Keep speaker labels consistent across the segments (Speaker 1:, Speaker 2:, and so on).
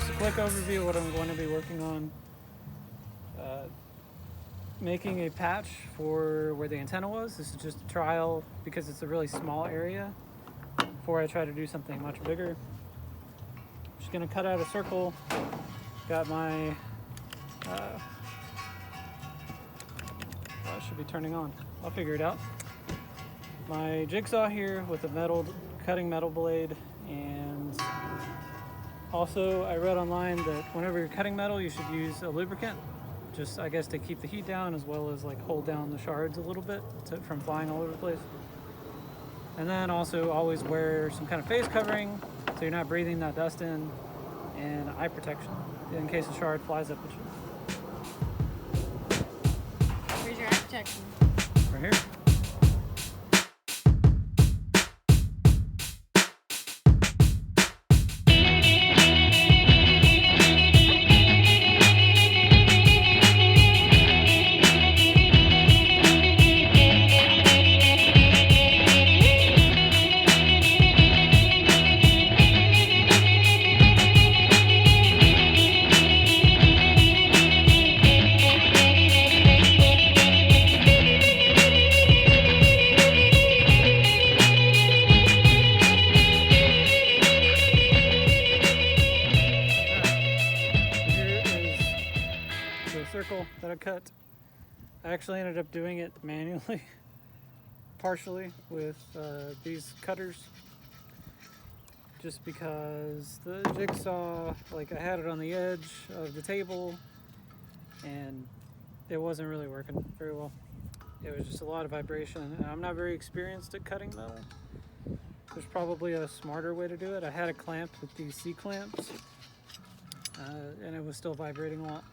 Speaker 1: just a quick overview of what I'm going to be working on. Making a patch for where the antenna was. This is just a trial because it's a really small area before I try to do something much bigger. Just gonna cut out a circle. Got my should be turning on. I'll figure it out. My jigsaw here with a cutting metal blade, and also I read online that whenever you're cutting metal you should use a lubricant, just I guess to keep the heat down as well as like hold down the shards a little bit from flying all over the place. And then also always wear some kind of face covering so you're not breathing that dust in, and eye protection in case a shard flies up at you.
Speaker 2: Where's your eye protection?
Speaker 1: Right here. Circle that I cut. I actually ended up doing it manually, partially with these cutters, just because the jigsaw, like I had it on the edge of the table and it wasn't really working very well. It was just a lot of vibration, and I'm not very experienced at cutting metal. There's probably a smarter way to do it. I had a clamp with these C-clamps, and it was still vibrating a lot.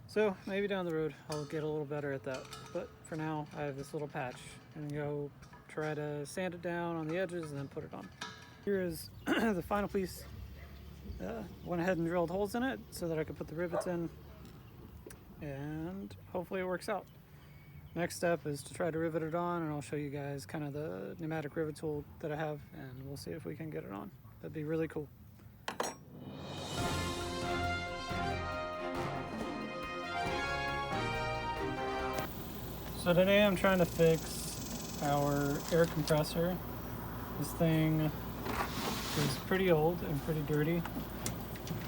Speaker 1: So maybe down the road I'll get a little better at that. But for now I have this little patch and go try to sand it down on the edges and then put it on. Here is the final piece. Went ahead and drilled holes in it so that I could put the rivets in, and hopefully it works out. Next step is to try to rivet it on, and I'll show you guys kind of the pneumatic rivet tool that I have, and we'll see if we can get it on. That'd be really cool. So today I'm trying to fix our air compressor. This thing is pretty old and pretty dirty,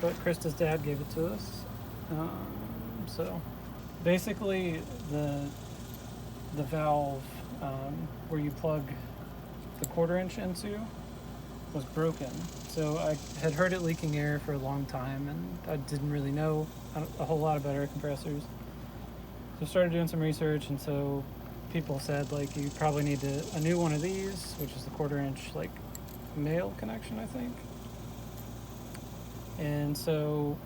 Speaker 1: but Krista's dad gave it to us. So basically the valve where you plug the 1/4 inch into was broken. So I had heard it leaking air for a long time, and I didn't really know a whole lot about air compressors. So I started doing some research, and so people said like you probably need a new one of these, which is the 1/4 inch like male connection, I think. And so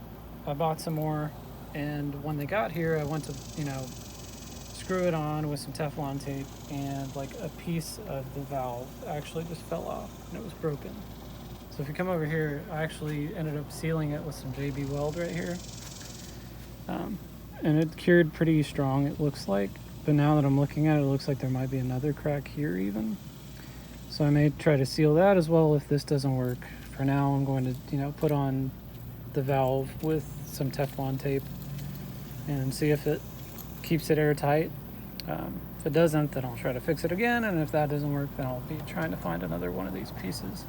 Speaker 1: I bought some more, and when they got here I went to screw it on with some Teflon tape, and like a piece of the valve actually just fell off and it was broken. So if you come over here, I actually ended up sealing it with some JB Weld right here. And it cured pretty strong, it looks like, but now that I'm looking at it, it looks like there might be another crack here even. So I may try to seal that as well if this doesn't work. For now I'm going to put on the valve with some Teflon tape and see if it keeps it airtight. If it doesn't, then I'll try to fix it again, and if that doesn't work, then I'll be trying to find another one of these pieces.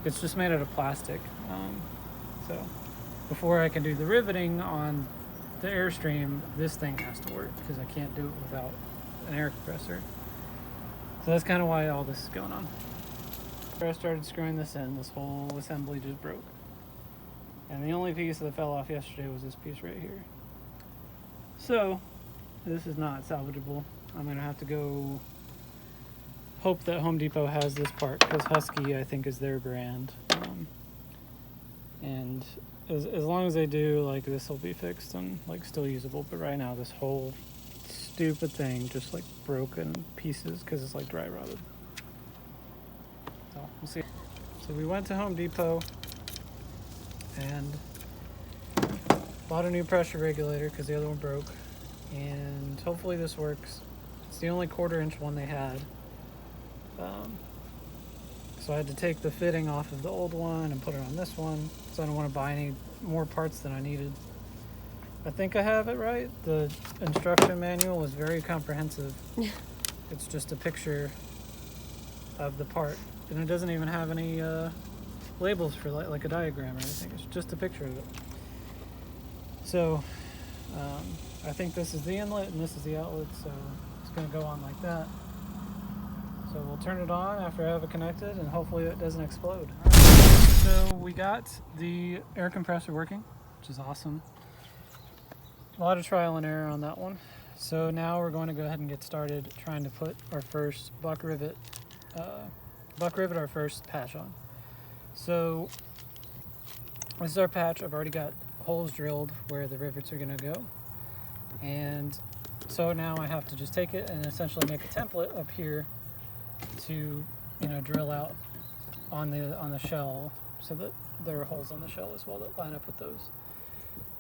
Speaker 1: It's just made out of plastic, so before I can do the riveting on the Airstream, this thing has to work because I can't do it without an air compressor. So that's kind of why all this is going on. After I started screwing this in, this whole assembly just broke. And the only piece that fell off yesterday was this piece right here. So this is not salvageable. I'm gonna have to go hope that Home Depot has this part, because Husky I think is their brand. And as long as they do, like, this will be fixed and like still usable. But right now this whole stupid thing just like broke in pieces because it's like dry rotted. So we'll see. So we went to Home Depot and bought a new pressure regulator because the other one broke, and hopefully this works. It's the only 1/4 inch one they had. So I had to take the fitting off of the old one and put it on this one. So I don't want to buy any more parts than I needed. I think I have it right. The instruction manual was very comprehensive. It's just a picture of the part, and it doesn't even have any labels for like a diagram or anything. It's just a picture of it. So I think this is the inlet and this is the outlet, so it's going to go on like that. So we'll turn it on after I have it connected, and hopefully it doesn't explode. So we got the air compressor working, which is awesome. A lot of trial and error on that one. So now we're going to go ahead and get started trying to put our first buck rivet our first patch on. So this is our patch. I've already got holes drilled where the rivets are going to go, and so now I have to just take it and essentially make a template up here to, you know, drill out on the shell, so that there are holes on the shell as well that line up with those.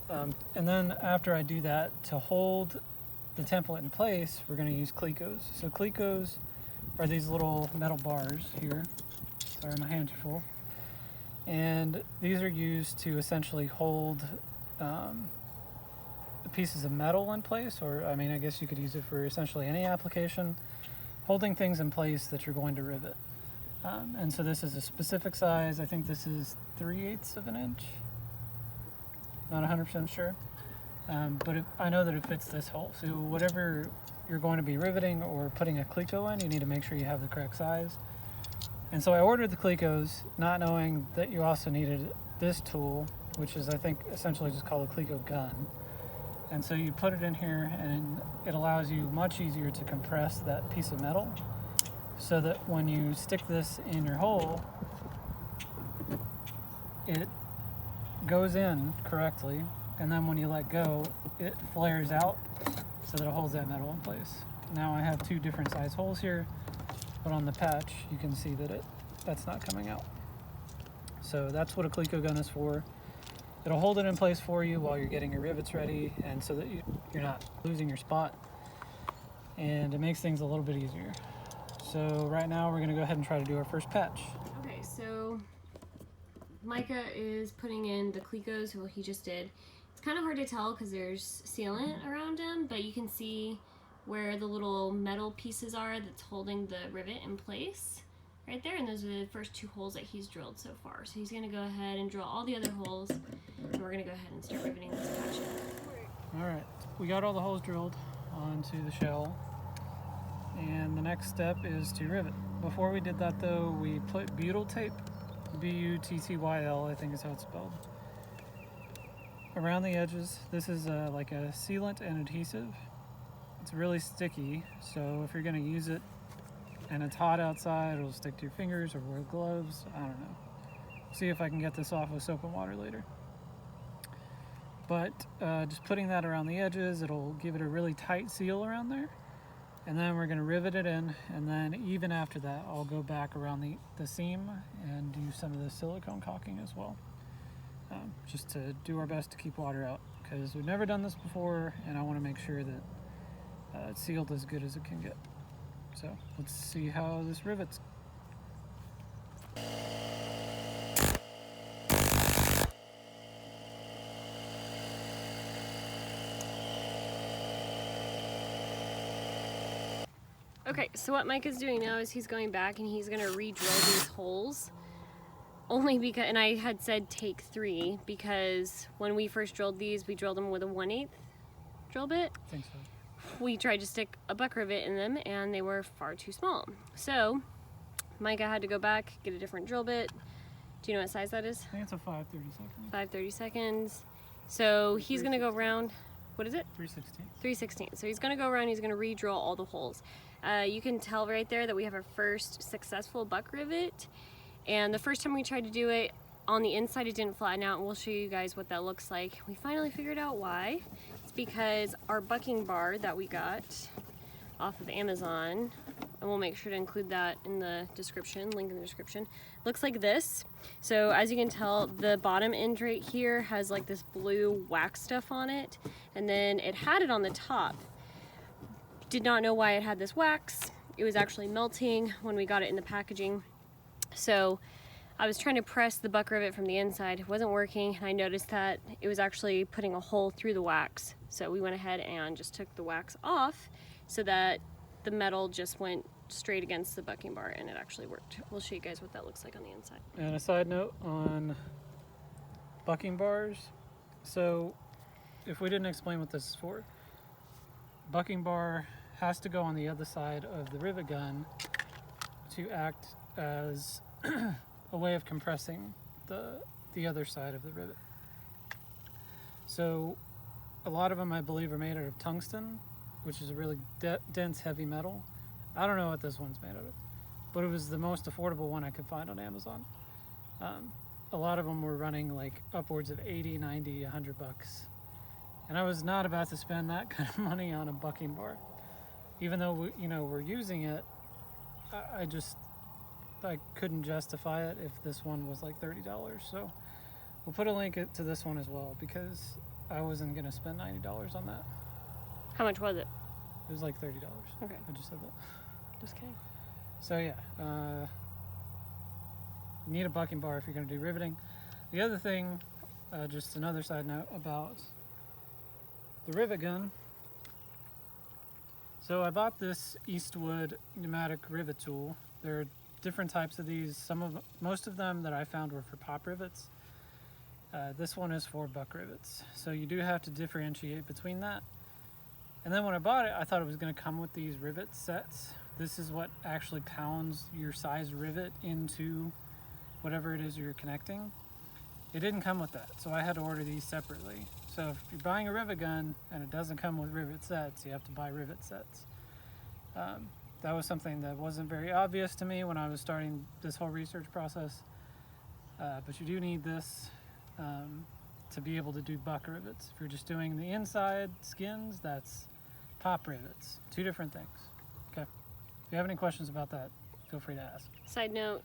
Speaker 1: And then after I do that, to hold the template in place, we're going to use clecos. So clecos are these little metal bars here. Sorry, my hands are full. And these are used to essentially hold pieces of metal in place, or I mean, I guess you could use it for essentially any application, holding things in place that you're going to rivet. And so this is a specific size. I think this is 3/8 of an inch. Not 100% sure, but I know that it fits this hole. So whatever you're going to be riveting or putting a cleco in, you need to make sure you have the correct size. And so I ordered the clecos, not knowing that you also needed this tool, which is, I think, essentially just called a cleco gun. And so you put it in here, and it allows you much easier to compress that piece of metal, so that when you stick this in your hole, it goes in correctly, and then when you let go, it flares out so that it holds that metal in place. Now I have two different size holes here, but on the patch you can see that that's not coming out. So that's what a cleco gun is for. It'll hold it in place for you while you're getting your rivets ready, and so that you're not losing your spot, and it makes things a little bit easier. So right now we're going to go ahead and try to do our first patch.
Speaker 2: Okay, so Micah is putting in the clecos, well, he just did. It's kind of hard to tell because there's sealant around him, but you can see where the little metal pieces are that's holding the rivet in place right there, and those are the first two holes that he's drilled so far. So he's going to go ahead and drill all the other holes, and we're going to go ahead and start riveting this patch in.
Speaker 1: Alright, we got all the holes drilled onto the shell, and the next step is to rivet. Before we did that though, we put butyl tape, B-U-T-T-Y-L, I think is how it's spelled, around the edges. This is like a sealant and adhesive. It's really sticky, so if you're going to use it and it's hot outside, it'll stick to your fingers, or wear gloves. I don't know. See if I can get this off with soap and water later. But just putting that around the edges, it'll give it a really tight seal around there. And then we're going to rivet it in, and then even after that, I'll go back around the seam and do some of the silicone caulking as well, just to do our best to keep water out, because we've never done this before, and I want to make sure that it's sealed as good as it can get. So let's see how this rivets.
Speaker 2: Okay, so what Mike is doing now is he's going back and he's going to re-drill these holes. Only because, and I had said take 3, because when we first drilled these, we drilled them with a 1/8 drill bit.
Speaker 1: I think so.
Speaker 2: We tried to stick a buck rivet in them and they were far too small. So Micah had to go back, get a different drill bit. Do you know what size that is?
Speaker 1: I think it's a 5/32.
Speaker 2: 5/32. So he's going to go around, what is it?
Speaker 1: 3/16.
Speaker 2: 3/16. So he's going to go around, he's going to re-drill all the holes. You can tell right there that we have our first successful buck rivet. And the first time we tried to do it, on the inside it didn't flatten out, and we'll show you guys what that looks like. We finally figured out why. It's because our bucking bar that we got off of Amazon, and we'll make sure to include that in the description, link in the description, looks like this. So as you can tell, the bottom end right here has like this blue wax stuff on it, and then it had it on the top. Did not know why it had this wax. It was actually melting when we got it in the packaging. So I was trying to press the buck rivet from the inside. It wasn't working, and I noticed that it was actually putting a hole through the wax. So we went ahead and just took the wax off so that the metal just went straight against the bucking bar, and it actually worked. We'll show you guys what that looks like on the inside.
Speaker 1: And a side note on bucking bars. So if we didn't explain what this is for, bucking bar has to go on the other side of the rivet gun to act as a way of compressing the other side of the rivet. So a lot of them, I believe, are made out of tungsten, which is a really dense, heavy metal. I don't know what this one's made out of, but it was the most affordable one I could find on Amazon. A lot of them were running like upwards of 80, 90, 100 bucks. And I was not about to spend that kind of money on a bucking bar. Even though we're using it, I couldn't justify it if this one was like $30. So we'll put a link to this one as well, because I wasn't going to spend $90 on that.
Speaker 2: How much was it?
Speaker 1: It was like $30.
Speaker 2: Okay.
Speaker 1: I just said that.
Speaker 2: Just kidding.
Speaker 1: So yeah, you need a bucking bar if you're going to do riveting. The other thing, just another side note about the rivet gun. So I bought this Eastwood pneumatic rivet tool. There are different types of these. Most of them that I found were for pop rivets. This one is for buck rivets. So you do have to differentiate between that. And then when I bought it, I thought it was going to come with these rivet sets. This is what actually pounds your size rivet into whatever it is you're connecting. It didn't come with that, so I had to order these separately. So if you're buying a rivet gun and it doesn't come with rivet sets, you have to buy rivet sets. That was something that wasn't very obvious to me when I was starting this whole research process. But you do need this to be able to do buck rivets. If you're just doing the inside skins, that's pop rivets. Two different things. Okay. If you have any questions about that, feel free to ask.
Speaker 2: Side note,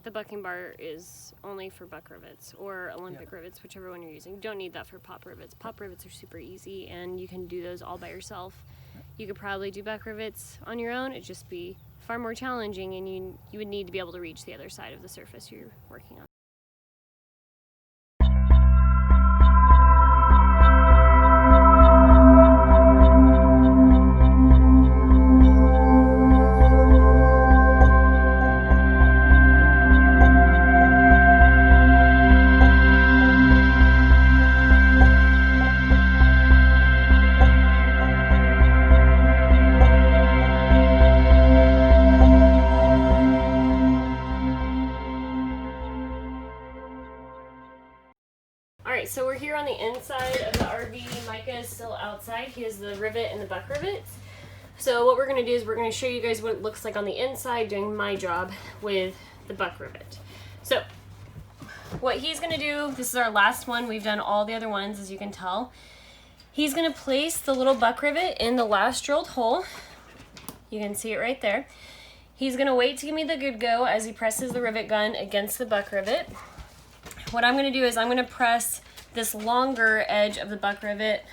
Speaker 2: the bucking bar is only for buck rivets or Olympic rivets, whichever one you're using. You don't need that for pop rivets. Pop rivets are super easy, and you can do those all by yourself. You could probably do buck rivets on your own. It'd just be far more challenging, and you would need to be able to reach the other side of the surface you're working on. Alright, so we're here on the inside of the RV. Micah is still outside. He has the rivet and the buck rivets. So what we're going to do is we're going to show you guys what it looks like on the inside doing my job with the buck rivet. So what he's going to do, this is our last one. We've done all the other ones, as you can tell. He's going to place the little buck rivet in the last drilled hole. You can see it right there. He's going to wait to give me the good go as he presses the rivet gun against the buck rivet. What I'm going to do is I'm going to press this longer edge of the buck rivet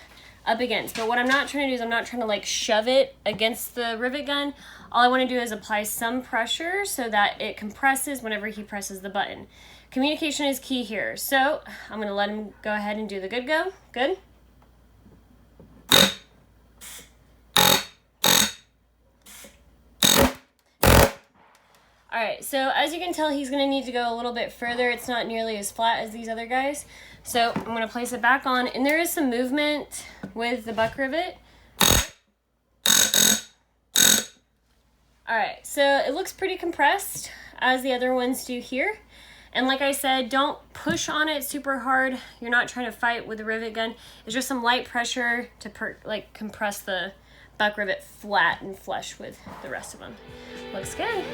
Speaker 2: up against. But what I'm not trying to do is I'm not trying to like shove it against the rivet gun. All I want to do is apply some pressure so that it compresses whenever he presses the button. Communication is key here. So I'm going to let him go ahead and do the good go. Good. Alright, so as you can tell, he's going to need to go a little bit further. It's not nearly as flat as these other guys. So I'm going to place it back on, and there is some movement with the buck rivet. Alright, so it looks pretty compressed, as the other ones do here. And like I said, don't push on it super hard. You're not trying to fight with the rivet gun. It's just some light pressure to compress the buck rivet flat and flush with the rest of them. Looks good.